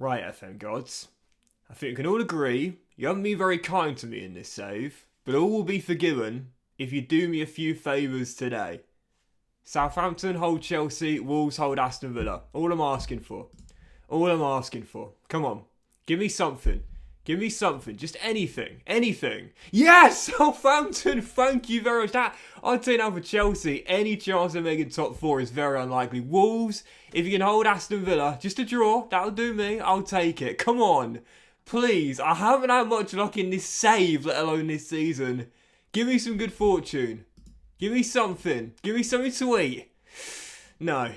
Right, FM gods. I think we can all agree you haven't been very kind to me in this save, but all will be forgiven if you do me a few favours today. Southampton hold Chelsea, Wolves hold Aston Villa. All I'm asking for. All I'm asking for. Come on. Give me something. Give me something. Just anything. Anything. Yes! Southampton! Thank you very much. I'd say now for Chelsea, any chance of making top four is very unlikely. Wolves, if you can hold Aston Villa, just a draw, that'll do me. I'll take it. Come on. Please. I haven't had much luck in this save, let alone this season. Give me some good fortune. Give me something. Give me something to eat. No.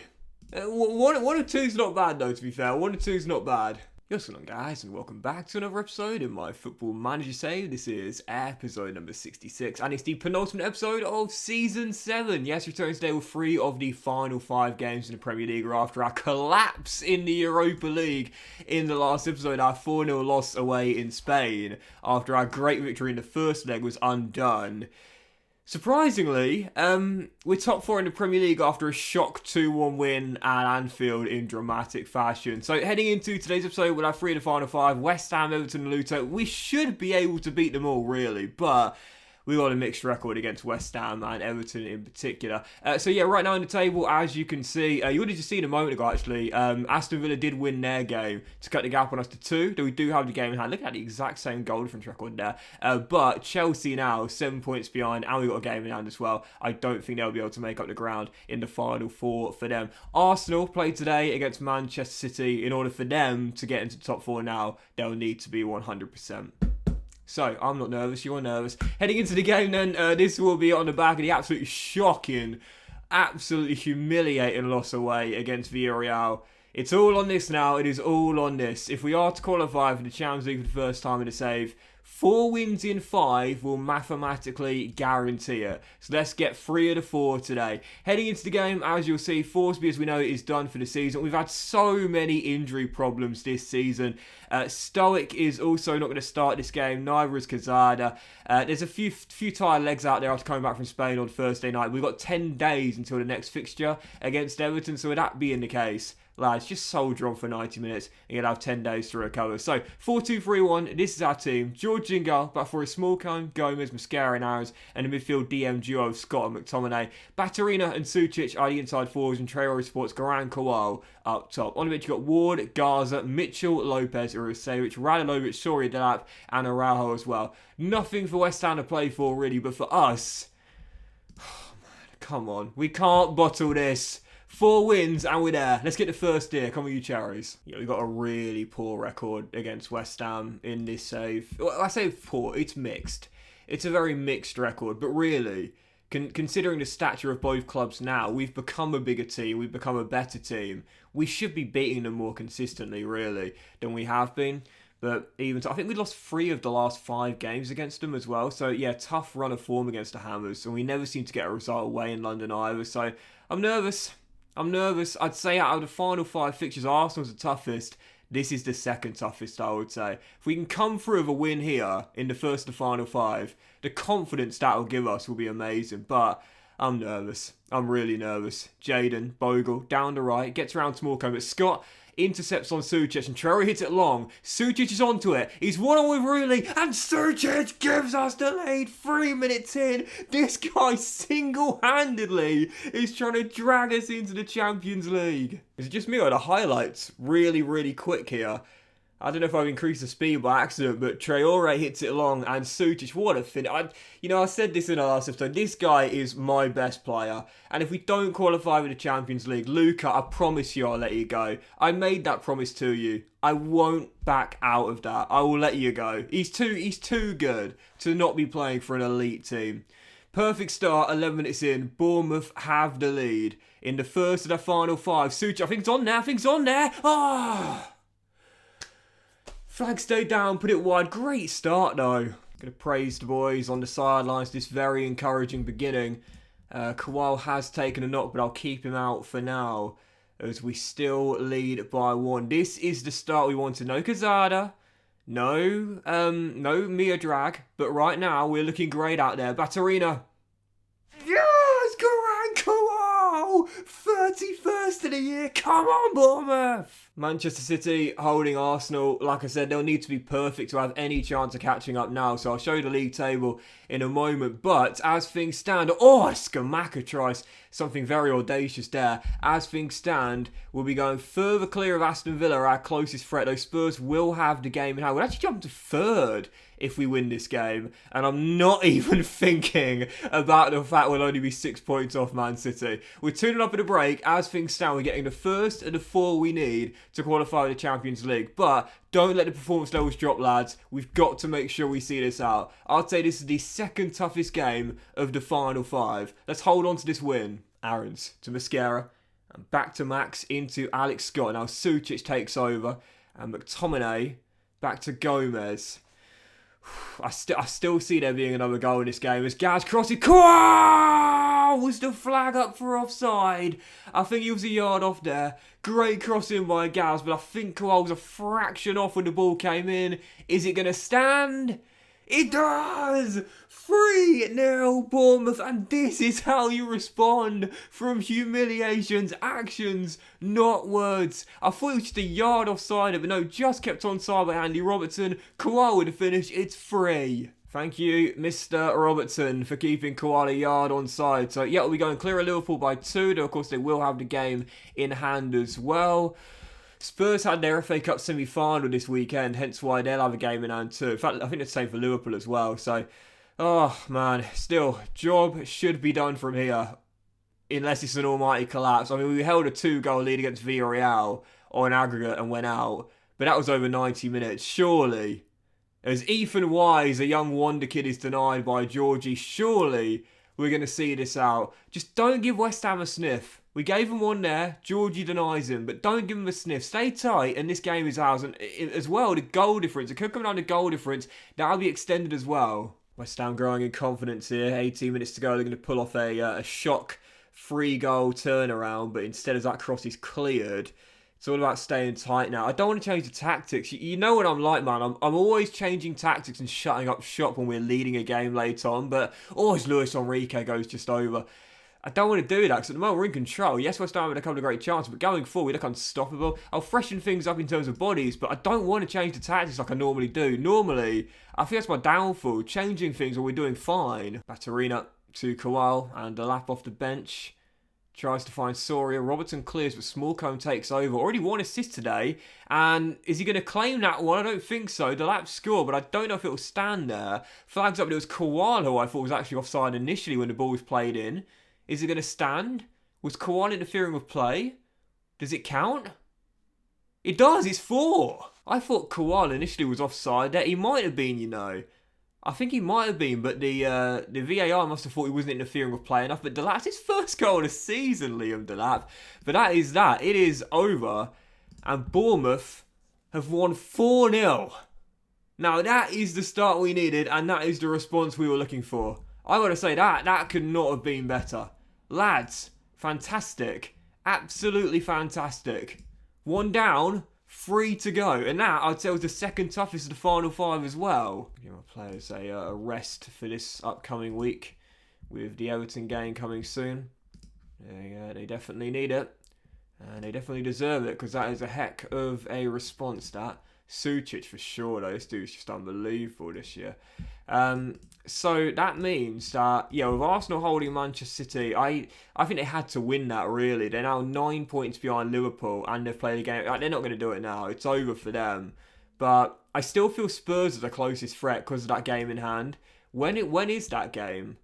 One or two's not bad though, to be fair. 1 or 2's not bad. Yo, so long guys, and welcome back to another episode in my Football Manager save. This is episode number 66, and it's the penultimate episode of Season 7. Yes, returning today with 3 of the final 5 games in the Premier League after our collapse in the Europa League in the last episode. Our 4-0 loss away in Spain after our great victory in the first leg was undone. Surprisingly, we're top 4 in the Premier League after a shock 2-1 win at Anfield in dramatic fashion. So heading into today's episode, we'll have 3 of the final 5, West Ham, Everton and Luton. We should be able to beat them all, really, but we got a mixed record against West Ham and Everton in particular. So yeah, right now in the table, as you can see, you would have just seen a moment ago actually, Aston Villa did win their game to cut the gap on us to 2, though we do have the game in hand. Look at the exact same goal difference record there. But Chelsea now 7 points behind, and we've got a game in hand as well. I don't think they'll be able to make up the ground in the final 4 for them. Arsenal played today against Manchester City. In order for them to get into the top 4 now, they'll need to be 100%. So, I'm not nervous, you're nervous. Heading into the game then, this will be on the back of the absolutely shocking, absolutely humiliating loss away against Villarreal. It's all on this now, it is all on this. If we are to qualify for the Champions League for the first time in the save, 4 wins in 5 will mathematically guarantee it. So let's get 3 of the 4 today. Heading into the game, as you'll see, Forsby, as we know, is done for the season. We've had so many injury problems this season. Stoic is also not going to start this game. Neither is Cazada. There's a few tired legs out there after coming back from Spain on Thursday night. We've got 10 days until the next fixture against Everton. So with that being the case, lads, just soldier on for 90 minutes and you'll have 10 days to recover. So, 4-2-3-1, this is our team. George in goal, but for a small cone, Gomez, Mascara and Arrows, and the midfield DM duo, Scott and McTominay. Batarina and Sucic are the inside forwards, and Traore supports Garan Kowal up top. On the bench, you've got Ward, Garza, Mitchell, Lopez, Urisevic, Radalovic, Soria Delap, and Araujo as well. Nothing for West Ham to play for, really, but for us, oh man, come on. We can't bottle this. 4 wins and we're there. Let's get the first here. Come on, you cherries. Yeah, we've got a really poor record against West Ham in this save. Well, I say poor, it's mixed. It's a very mixed record, but really, considering the stature of both clubs now, we've become a bigger team, we've become a better team. We should be beating them more consistently, really, than we have been. But even so, I think we lost 3 of the last 5 games against them as well. So yeah, tough run of form against the Hammers, and we never seem to get a result away in London either. So I'm nervous. I'd say out of the final 5 fixtures, Arsenal's the toughest. This is the second toughest, I would say. If we can come through with a win here in the first to final 5, the confidence that will give us will be amazing. But I'm nervous. I'm really nervous. Jaden, Bogle, down the right, gets around Smallcombe, but Scott intercepts on Sucic and Traore hits it long. Sucic is onto it. He's one-on with Rooney and Sucic gives us the lead 3 minutes in. This guy single-handedly is trying to drag us into the Champions League. Is it just me or the highlights really, really quick here? I don't know if I've increased the speed by accident, but Traore hits it long and Sucic, what a finish. I said this in our last episode, this guy is my best player. And if we don't qualify for the Champions League, Luca, I promise you I'll let you go. I made that promise to you. I won't back out of that. I will let you go. He's too good to not be playing for an elite team. Perfect start, 11 minutes in. Bournemouth have the lead in the first of the final 5. Sucic, I think it's on there. Ah! Flag stayed down, put it wide. Great start though. Gonna praise the boys on the sidelines. This very encouraging beginning. Kowal has taken a knock, but I'll keep him out for now as we still lead by 1. This is the start we wanted. No Cazada. No Mia Drag. But right now we're looking great out there. Batarina. Yes! Garan Kowal! goal! 31st of the year. Come on, Bournemouth! Manchester City holding Arsenal. Like I said, they'll need to be perfect to have any chance of catching up now. So I'll show you the league table in a moment. But as things stand... Oh, Skamaka tries something very audacious there. As things stand, we'll be going further clear of Aston Villa, our closest threat. Those Spurs will have the game in hand. We'll actually jump to third if we win this game. And I'm not even thinking about the fact we'll only be 6 points off Man City. We're 2-0 up at a break. As things stand, we're getting the first of the 4 we need to qualify for the Champions League. But don't let the performance levels drop, lads. We've got to make sure we see this out. I'd say this is the second toughest game of the final 5. Let's hold on to this win. Aarons to Mascara. And back to Max into Alex Scott. Now Sucic takes over. And McTominay back to Gomez. I still see there being another goal in this game as Gaz crosses. Was the flag up for offside? I think he was a yard off there. Great crossing by Gaz, but I think Kowal was a fraction off when the ball came in. Is it going to stand? It does! 3-0 Bournemouth, and this is how you respond from humiliations, actions, not words. I thought it was just a yard offside, but no, just kept onside by Andy Robertson. Kowal with the finish, it's 3. Thank you, Mr. Robertson, for keeping Kowal a yard onside. So, yeah, we'll be going clear of Liverpool by 2. Though, of course, they will have the game in hand as well. Spurs had their FA Cup semi-final this weekend, hence why they'll have a game in hand too. In fact, I think it's the same for Liverpool as well. So, oh man, still, job should be done from here, unless it's an almighty collapse. I mean, we held a 2-goal lead against Villarreal on aggregate and went out, but that was over 90 minutes. Surely, as Ethan Wise, a young wonder kid, is denied by Georgie, surely we're going to see this out. Just don't give West Ham a sniff. We gave him one there. Georgie denies him, but don't give him a sniff. Stay tight, and this game is ours. And as well, the goal difference. It could come down to goal difference. That'll be extended as well. West Ham growing in confidence here. 18 minutes to go. They're going to pull off a shock 3-goal turnaround, but instead as that cross is cleared, it's all about staying tight now. I don't want to change the tactics. You know what I'm like, man. I'm always changing tactics and shutting up shop when we're leading a game late on, but always Luis Enrique goes just over. I don't want to do that because at the moment we're in control. Yes, West Ham had a couple of great chances, but going forward we look unstoppable. I'll freshen things up in terms of bodies, but I don't want to change the tactics like I normally do. Normally, I think that's my downfall, changing things when we're doing fine. Baturina to Kowal and a lap off the bench. Tries to find Soria. Robertson clears, but Smallcombe takes over. Already 1 assist today. And is he going to claim that one? I don't think so. Delap score, but I don't know if it will stand there. Flags up, it was Kowal who I thought was actually offside initially when the ball was played in. Is it going to stand? Was Kowal interfering with play? Does it count? It does, it's 4. I thought Kowal initially was offside there. He might have been, you know. I think he might have been, but the VAR must have thought he wasn't interfering with play enough. But Delap's his first goal of the season, Liam Delap. But that is that. It is over. And Bournemouth have won 4-0. Now, that is the start we needed, and that is the response we were looking for. I got to say, that could not have been better. Lads, fantastic. Absolutely fantastic. 1 down, 3 to go. And that, I'd say, was the second toughest of the final 5 as well. Give my players a rest for this upcoming week with the Everton game coming soon. They definitely need it. And they definitely deserve it because that is a heck of a response, that. Sucic for sure, though. This dude's just unbelievable this year. So that means that, yeah, with Arsenal holding Manchester City, I think they had to win that, really. They're now 9 points behind Liverpool, and they've played a game. They're not going to do it now. It's over for them. But I still feel Spurs are the closest threat because of that game in hand. When is that game?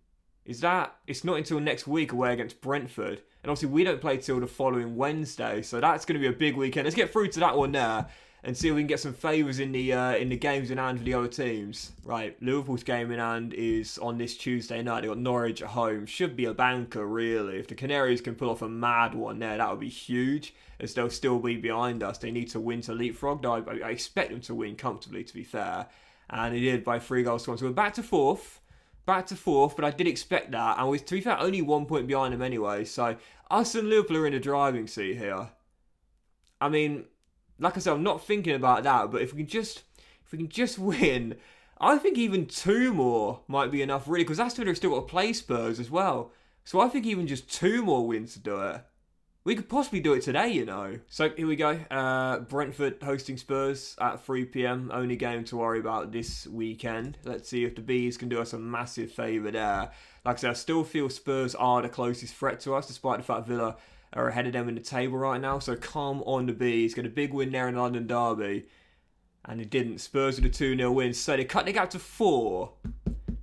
It's not until next week away against Brentford. And obviously we don't play till the following Wednesday, so that's going to be a big weekend. Let's get through to that one there and see if we can get some favours in the games in hand for the other teams. Right, Liverpool's game in hand is on this Tuesday night. They've got Norwich at home. Should be a banker, really. If the Canaries can pull off a mad one there, that would be huge, as they'll still be behind us. They need to win to leapfrog. I expect them to win comfortably, to be fair. And they did by 3 goals to 1. So we're back to fourth, but I did expect that. And to be fair, only 1 point behind them anyway. So us and Liverpool are in the driving seat here. I mean, like I said, I'm not thinking about that, but if we can just win, I think even 2 more might be enough, really, because Aston Villa have still got to play Spurs as well. So I think even just 2 more wins to do it. We could possibly do it today, you know. So here we go. Brentford hosting Spurs at 3 p.m. Only game to worry about this weekend. Let's see if the Bees can do us a massive favour there. Like I said, I still feel Spurs are the closest threat to us, despite the fact Villa are ahead of them in the table right now. So calm on the Bees. Get a big win there in London Derby. And they didn't. Spurs with a 2-0 win. So they cut the gap to 4.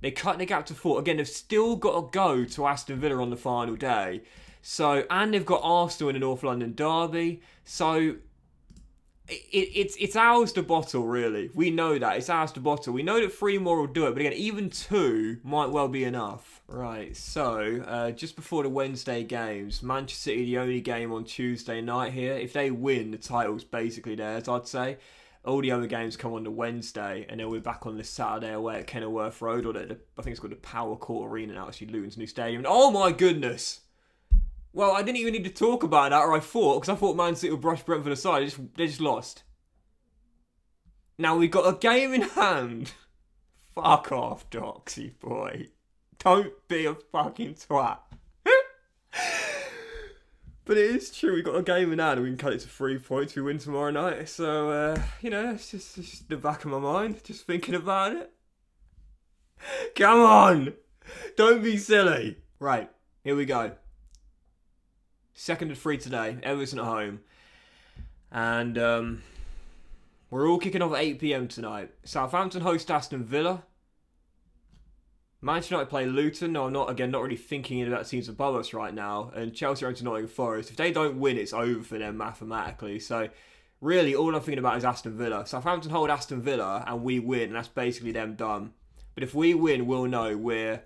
They cut the gap to 4. Again, they've still got to go to Aston Villa on the final day. So, and they've got Arsenal in the North London Derby. So, it's ours to bottle, really. We know that. It's ours to bottle. We know that 3 more will do it. But again, even 2 might well be enough. Right, so, just before the Wednesday games, Manchester City, the only game on Tuesday night here. If they win, the title's basically theirs, I'd say. All the other games come on the Wednesday, and then we're back on this Saturday away at Kenilworth Road, or I think it's called the Power Court Arena now, actually, Luton's new stadium. And oh my goodness! Well, I didn't even need to talk about that, or I thought Man City would brush Brentford aside. They just lost. Now we've got a game in hand. Fuck off, Doxy boy. Don't be a fucking twat. But it is true, we've got a game in hand and we can cut it to 3 points if we win tomorrow night. So, you know, it's just the back of my mind, just thinking about it. Come on! Don't be silly. Right, here we go. 2nd of 3 today, Everton at home. And we're all kicking off at 8 p.m. tonight. Southampton host Aston Villa. Manchester United play Luton. No, I'm not really thinking about teams above us right now. And Chelsea are into Nottingham Forest. If they don't win, it's over for them mathematically. So, really, all I'm thinking about is Aston Villa. Southampton hold Aston Villa and we win, and that's basically them done. But if we win, we'll know we're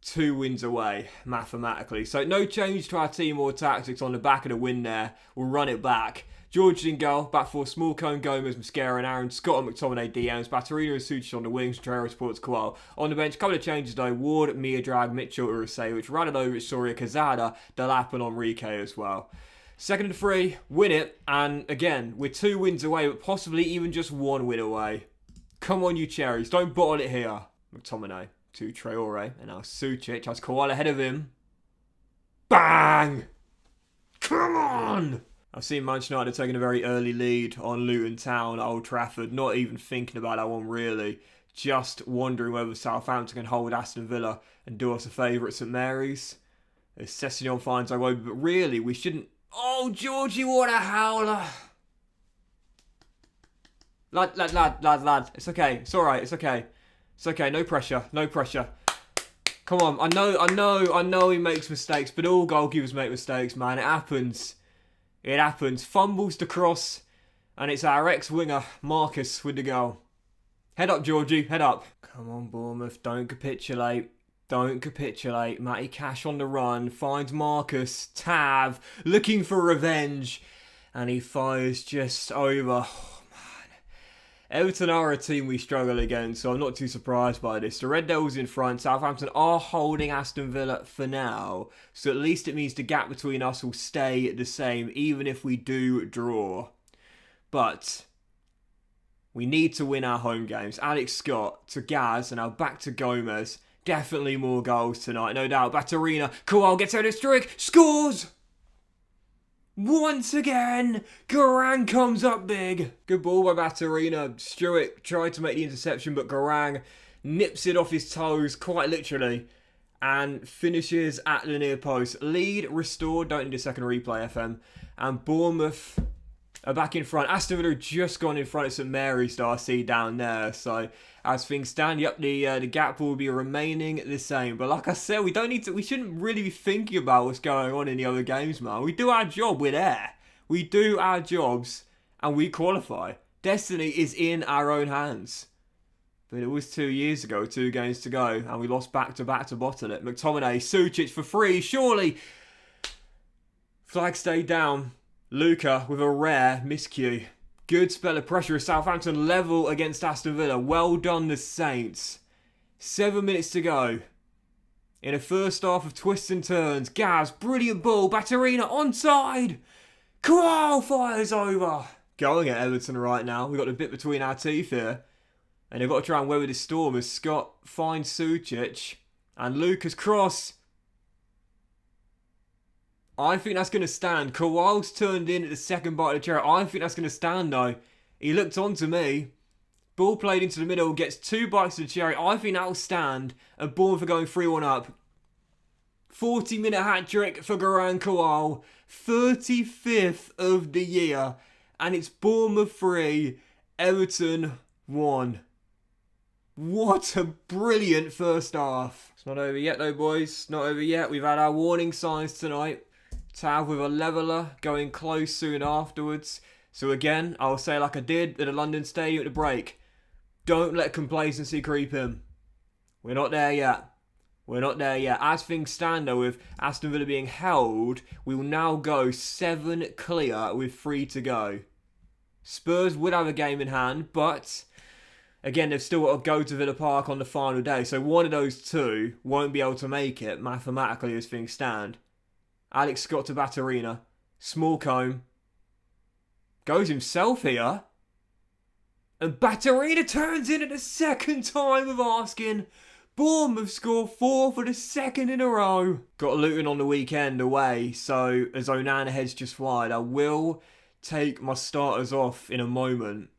2 wins away, mathematically. So, no change to our team or tactics on the back of the win there. We'll run it back. George in goal, back four, Small Cone, Gomez, Mosquera and Aaron, Scott and McTominay DMs, Batterina and Sucic on the wings, Trero supports Koal. On the bench, couple of changes though, Ward, Mia-Drag, Mitchell, Urusevich, Radanovic, Soria, Kazada, Delap and Enrique as well. 2nd of 3, win it, and again, we're 2 wins away, but possibly even just 1 win away. Come on you cherries, don't bottle it here. McTominay to Traore, and now Sucic has Koal ahead of him. Bang! Come on! I've seen Manchester United taking a very early lead on Luton Town at Old Trafford. Not even thinking about that one really. Just wondering whether Southampton can hold Aston Villa and do us a favour at St Mary's. As Sessegnon finds our way, but really we shouldn't... Oh, Georgie, what a howler! Lad. It's okay. It's alright. It's okay. It's okay. No pressure. No pressure. Come on. I know he makes mistakes, but all goalkeepers make mistakes, man. It happens. It happens. Fumbles to cross, and it's our ex-winger, Marcus, with the goal. Head up, Georgie. Head up. Come on, Bournemouth. Don't capitulate. Don't capitulate. Matty Cash on the run. Finds Marcus. Tav. Looking for revenge. And he fires just over. Oh, man. Everton are a team we struggle against, so I'm not too surprised by this. The Red Devils in front. Southampton are holding Aston Villa for now. So at least it means the gap between us will stay the same, even if we do draw. But we need to win our home games. Alex Scott to Gaz, and now back to Gomez. Definitely more goals tonight, no doubt. Batterina, Koal gets out of streak, scores! Once again, Garang comes up big. Good ball by Batterina. Stewart tried to make the interception, but Garang nips it off his toes, quite literally, and finishes at the near post. Lead restored, don't need a second replay, FM. And Bournemouth are back in front. Aston Villa just gone in front of St Mary's, I see down there. So as things stand, yep, the gap will be remaining the same. But like I said, we shouldn't really be thinking about what's going on in the other games, man. We do our job, we're there. We do our jobs and we qualify. Destiny is in our own hands. But it was 2 years ago, 2 games to go, and we lost back-to-back to bottle it. McTominay, Sucic for free, surely. Flag stayed down. Luca with a rare miscue. Good spell of pressure as Southampton level against Aston Villa. Well done, the Saints. 7 minutes to go. In a first half of twists and turns. Gaz, brilliant ball. Batterina onside. Koal fires over. Going at Everton right now. We've got a bit between our teeth here. And they've got to try and weather this storm as Scott finds Sucic. And Lucas cross. I think that's going to stand. Kowal's turned in at the second bite of the cherry. I think that's going to stand, though. He looked on to me. Ball played into the middle, gets 2 bites of the cherry. I think that'll stand. And Bournemouth are going 3-1 up. 40-minute hat-trick for Garang Kowal. 35th of the year. And it's Bournemouth 3, Everton 1. What a brilliant first half. It's not over yet though, boys. Not over yet. We've had our warning signs tonight. Tav with a leveller, going close soon afterwards. So again, I'll say like I did at the London Stadium at the break. Don't let complacency creep in. We're not there yet. We're not there yet. As things stand though, with Aston Villa being held, we will now go 7 clear with 3 to go. Spurs would have a game in hand, but again, they've still got to go to Villa Park on the final day. So one of those two won't be able to make it mathematically as things stand. Alex Scott to Batterina. Small comb. Goes himself here. And Batterina turns in at the second time of asking. Bournemouth score 4 for the second in a row. Got Luton on the weekend away. So as Onana heads just wide, I will take my starters off in a moment.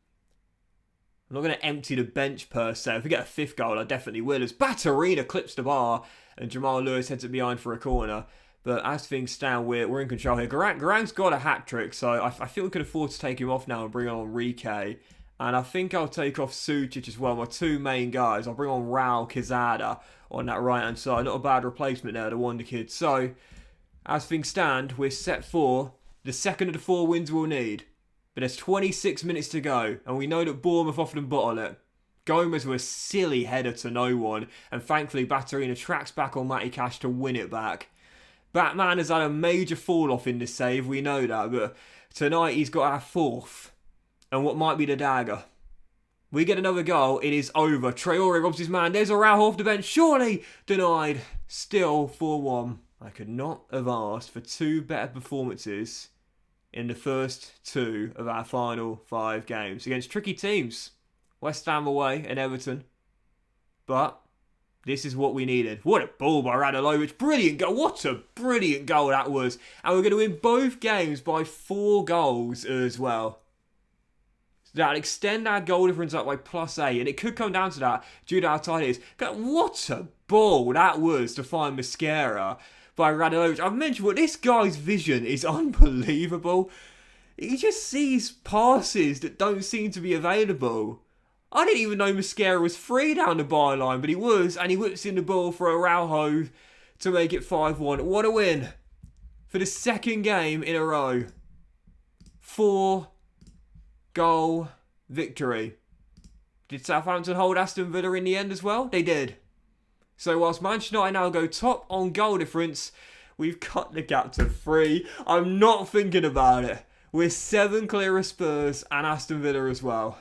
I'm not going to empty the bench per se. If we get a 5th goal, I definitely will. As Batterina clips the bar and Jamal Lewis heads it behind for a corner. But as things stand, we're in control here. Garang's got a hat-trick, so I feel we can afford to take him off now and bring on Rike. And I think I'll take off Sucic as well, my 2 main guys. I'll bring on Raul Quezada on that right-hand side. Not a bad replacement there, the Wonder Kid. So, as things stand, we're set for the second of the 4 wins we'll need. But there's 26 minutes to go, and we know that Bournemouth often bottle it. Gomez with a silly header to no one, and thankfully Batterina tracks back on Matty Cash to win it back. Batman has had a major fall-off in this save, we know that, but tonight he's got our 4th, and what might be the dagger. We get another goal, it is over. Traore robs his man, there's a Raul off the bench, surely denied. Still 4-1. I could not have asked for 2 better performances in the first 2 of our final 5 games against tricky teams. West Ham away and Everton. But this is what we needed. What a ball by Radolovic. Brilliant goal. What a brilliant goal that was. And we're going to win both games by 4 goals as well. So that'll extend our goal difference up by +8. And it could come down to that due to how tight it is. What a ball that was to find Mascara by Radolovic. I've mentioned what this guy's vision is unbelievable. He just sees passes that don't seem to be available. I didn't even know Mascara was free down the byline, but he was, and he whips in the ball for Araujo to make it 5-1. What a win for the 2nd game in a row. 4-goal victory. Did Southampton hold Aston Villa in the end as well? They did. So whilst Manchester United now go top on goal difference, we've cut the gap to 3. I'm not thinking about it. We're 7 clear of Spurs and Aston Villa as well.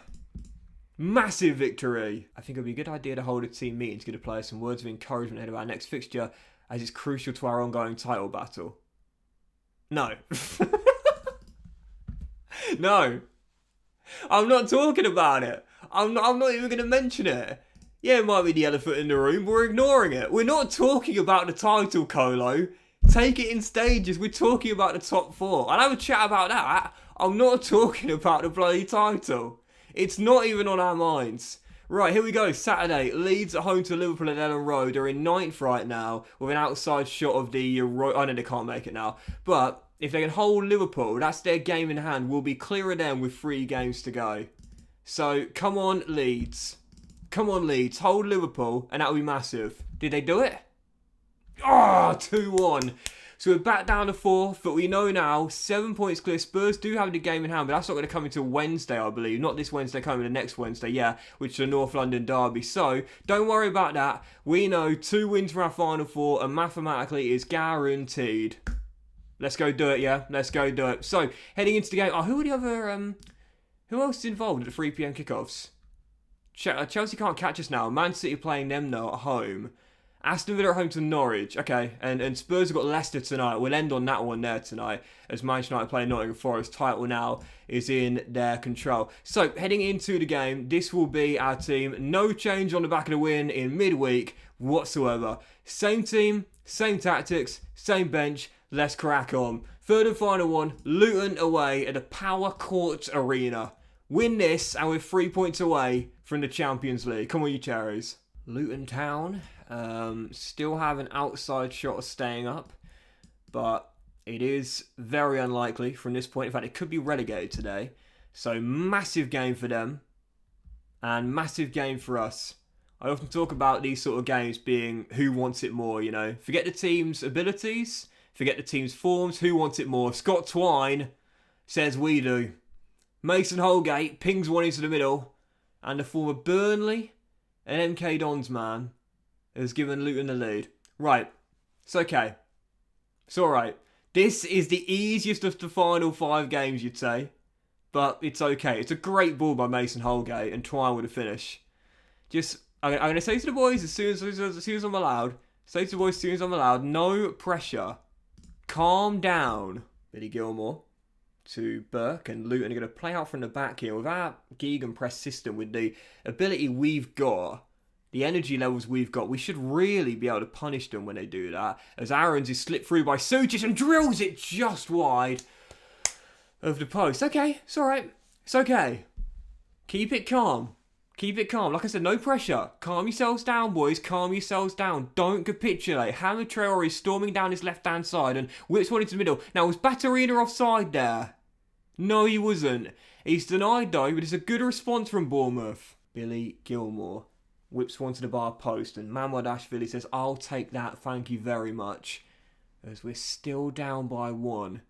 Massive victory. I think it would be a good idea to hold a team meeting to give the players some words of encouragement ahead of our next fixture, as it's crucial to our ongoing title battle. No. No. I'm not talking about it. I'm not even going to mention it. Yeah, it might be the elephant in the room, but we're ignoring it. We're not talking about the title, Colo. Take it in stages. We're talking about the top 4. I'll have a chat about that. I'm not talking about the bloody title. It's not even on our minds. Right, here we go. Saturday, Leeds at home to Liverpool at Ellen Road. They're in 9th right now with an outside shot of the... I know they can't make it now. But if they can hold Liverpool, that's their game in hand. We'll be clear of them with 3 games to go. So, come on, Leeds. Come on, Leeds. Hold Liverpool, and that'll be massive. Did they do it? Oh, 2-1. So we're back down to 4th, but we know now 7 points clear. Spurs do have the game in hand, but that's not going to come until Wednesday, I believe. Not this Wednesday, coming the next Wednesday, yeah, which is a North London derby. So don't worry about that. We know 2 wins for our final 4, and mathematically is guaranteed. Let's go do it, yeah? Let's go do it. So heading into the game, who are the other? Who else is involved at the 3 PM kickoffs? Chelsea can't catch us now. Man City playing them though at home. Aston Villa at home to Norwich. Okay, and Spurs have got Leicester tonight. We'll end on that one there tonight. As Manchester United play Nottingham Forest. Title now is in their control. So, heading into the game, this will be our team. No change on the back of the win in midweek whatsoever. Same team, same tactics, same bench. Let's crack on. Third and final one, Luton away at the Power Court Arena. Win this and we're 3 points away from the Champions League. Come on, you cherries. Luton Town still have an outside shot of staying up, but it is very unlikely from this point. In fact, it could be relegated today. So massive game for them and massive game for us. I often talk about these sort of games being who wants it more, you know. Forget the team's abilities, forget the team's forms, who wants it more? Scott Twine says we do. Mason Holgate pings one into the middle, and the former Burnley and MK Dons man has given Luton the lead. Right, it's okay. It's alright. This is the easiest of the final 5 games, you'd say, but it's okay. It's a great ball by Mason Holgate, and Twine with a finish. I'm going to say to the boys as soon as I'm allowed, no pressure. Calm down, Billy Gilmore. To Burke, and Luton are going to play out from the back here with our Gegan press system, with the ability we've got, the energy levels we've got. We should really be able to punish them when they do that, as Aarons is slipped through by Sucic and drills it just wide of the post. Okay, it's alright. It's okay. Keep it calm. Keep it calm. Like I said, no pressure. Calm yourselves down, boys. Calm yourselves down. Don't capitulate. Hamid Traore is storming down his left-hand side and whips one into the middle. Now, was Batarina offside there? No, he wasn't. He's denied, though, but it's a good response from Bournemouth. Billy Gilmore whips one to the bar post, and Mamardashvili says, I'll take that, thank you very much. As we're still down by 1.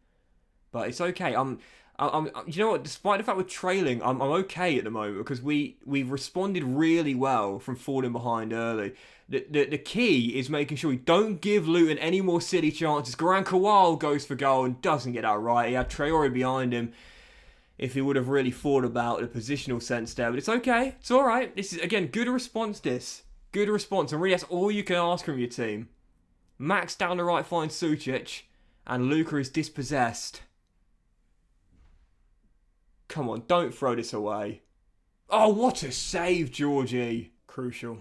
But it's okay. You know what? Despite the fact we're trailing, I'm okay at the moment because we've responded really well from falling behind early. The key is making sure we don't give Luton any more silly chances. Garan Kowal goes for goal and doesn't get that right. He had Traore behind him if he would have really thought about the positional sense there. But it's okay. It's all right. This is, again, good response, this. Good response. And really, that's all you can ask from your team. Max down the right finds Sucic, and Luca is dispossessed. Come on, don't throw this away. Oh, what a save, Georgie. Crucial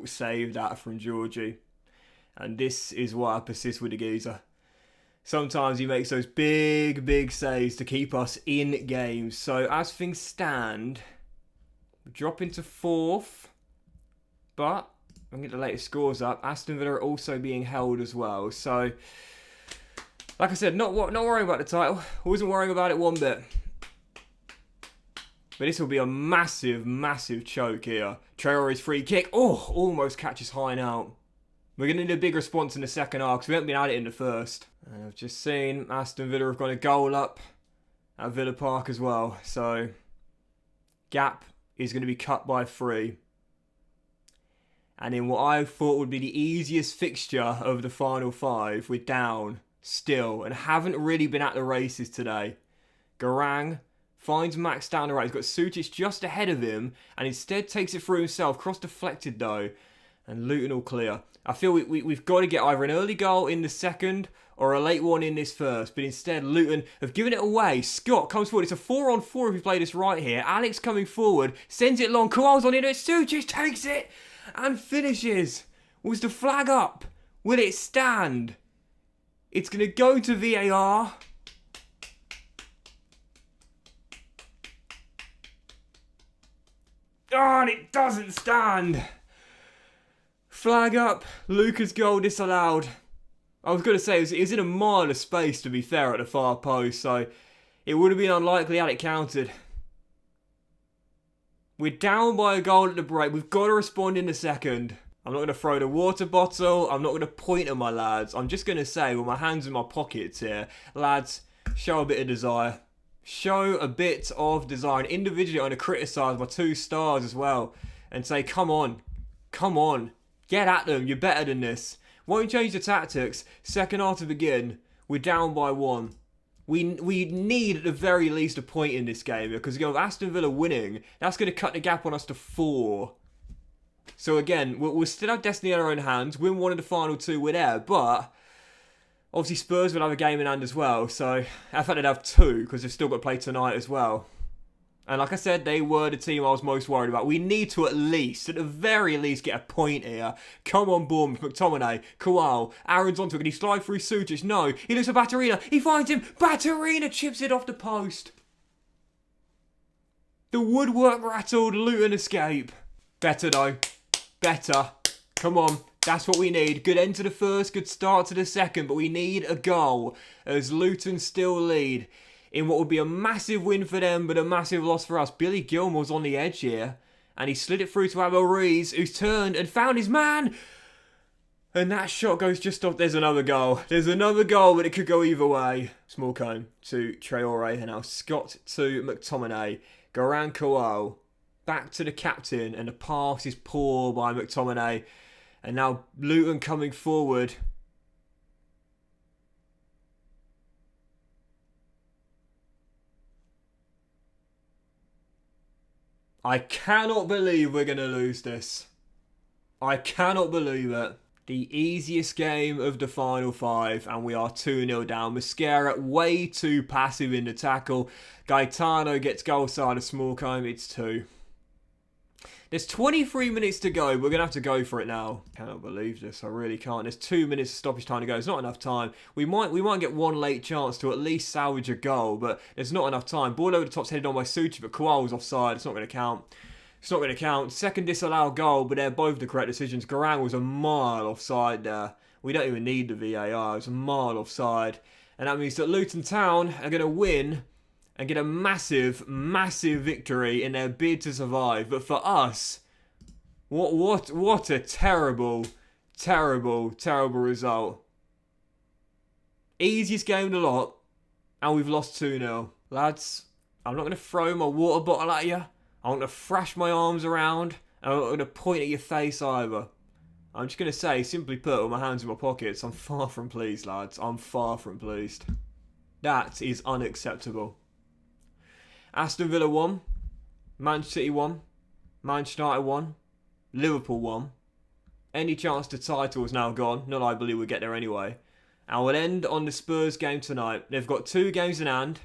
save that from Georgie. And this is why I persist with the geezer. Sometimes he makes those big saves to keep us in games. So as things stand, we drop into 4th. But, I'm going to get the latest scores up. Aston Villa are also being held as well. So, like I said, not worrying about the title. I wasn't worrying about it one bit. But this will be a massive choke here. Traore's free kick. Oh, almost catches high and out. We're going to need a big response in the second half because we haven't been at it in the first. And I've just seen Aston Villa have got a goal up at Villa Park as well. So, gap is going to be cut by 3. And in what I thought would be the easiest fixture of the final 5, we're down still and haven't really been at the races today. Garang finds Max down the right. He's got Sucic just ahead of him and instead takes it through himself. Cross deflected though. And Luton all clear. I feel we've got to get either an early goal in the second or a late one in this first. But instead, Luton have given it away. Scott comes forward. It's a 4-on-4 if we play this right here. Alex coming forward. Sends it long. Kowal's on it. Sucic takes it and finishes. Was the flag up? Will it stand? It's going to go to VAR. Oh, and it doesn't stand. Flag up. Luca's goal disallowed. I was going to say, it was in a mile of space, to be fair, at the far post, so it would have been unlikely had it counted. We're down by a goal at the break. We've got to respond in the second. I'm not going to throw the water bottle. I'm not going to point at my lads. I'm just going to say, with my hands in my pockets here, lads, show a bit of desire. Show a bit of desire. And individually, I'm going to criticise my 2 stars as well and say, come on, get at them. You're better than this. Won't change the tactics. Second half to begin. We're down by 1. We need at the very least a point in this game because again, with Aston Villa winning, that's going to cut the gap on us to 4. So again, we'll still have destiny in our own hands. Win one of the final 2, we're there. But obviously Spurs will have a game in hand as well. So I thought they'd have 2 because they've still got to play tonight as well. And like I said, they were the team I was most worried about. We need to at the very least, get a point here. Come on, Bournemouth, McTominay, Kowal, Aaron's onto it. Can he slide through Sujic? No. He looks for Batterina. He finds him. Batterina chips it off the post. The woodwork rattled, Luton escape. Better though. Better. Come on. That's what we need. Good end to the first, good start to the second, but we need a goal as Luton still lead in what would be a massive win for them, but a massive loss for us. Billy Gilmore's on the edge here, and he slid it through to Abel Ruiz, who's turned and found his man. And that shot goes just off. There's another goal. There's another goal, but it could go either way. Small cone to Traore, and now Scott to McTominay. Garang Kowal back to the captain, and the pass is poor by McTominay. And now Luton coming forward. I cannot believe we're going to lose this. I cannot believe it. The easiest game of the final five, and we are 2-0 down. Mosquera way too passive in the tackle. Gaetano gets goal side of small cone. It's 2. There's 23 minutes to go. We're going to have to go for it now. Cannot believe this. I really can't. There's 2 minutes of stoppage time to go. It's not enough time. We might get one late chance to at least salvage a goal, but there's not enough time. Ball over the top's headed on by Suchi, but Kowal's offside. It's not going to count. It's not going to count. Second disallowed goal, but they're both the correct decisions. Garang was a mile offside there. We don't even need the VAR. It was a mile offside. And that means that Luton Town are going to win and get a massive, massive victory in their bid to survive. But for us, what a terrible, terrible, terrible result. Easiest game of the lot, and we've lost 2-0. Lads, I'm not going to throw my water bottle at you. I'm not going to thrash my arms around, and I'm not going to point at your face either. I'm just going to say, simply put, with my hands in my pockets, I'm far from pleased, lads. I'm far from pleased. That is unacceptable. Aston Villa won, Manchester City won, Manchester United won, Liverpool won. Any chance the title is now gone. Not I believe we'll get there anyway. And we'll end on the Spurs game tonight. They've got 2 games in hand.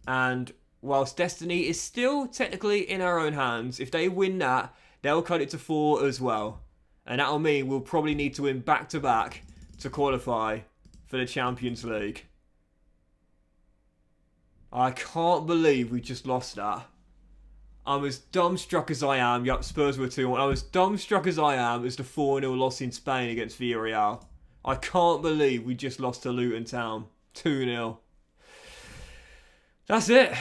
And whilst destiny is still technically in our own hands, if they win that, they'll cut it to 4 as well. And that'll mean we'll probably need to win back-to-back to qualify for the Champions League. I can't believe we just lost that. I'm as dumbstruck as I am. Yup, Spurs were 2-1. I'm as dumbstruck as I am as the 4-0 loss in Spain against Villarreal. I can't believe we just lost to Luton Town. 2-0. That's it.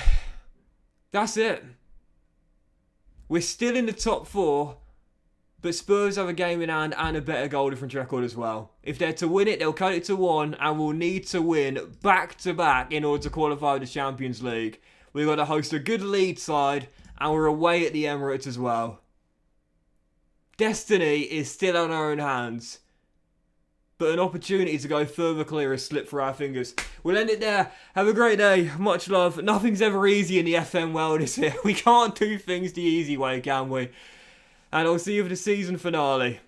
That's it. We're still in the top 4, but Spurs have a game in hand and a better goal difference record as well. If they're to win it, they'll cut it to 1, and we'll need to win back-to-back in order to qualify for the Champions League. We've got to host a good Leeds side, and we're away at the Emirates as well. Destiny is still on our own hands, but an opportunity to go further clear has slipped through our fingers. We'll end it there. Have a great day. Much love. Nothing's ever easy in the FM world, is it? We can't do things the easy way, can we? And I'll see you for the season finale.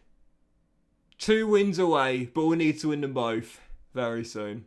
2 wins away, but we'll need to win them both very soon.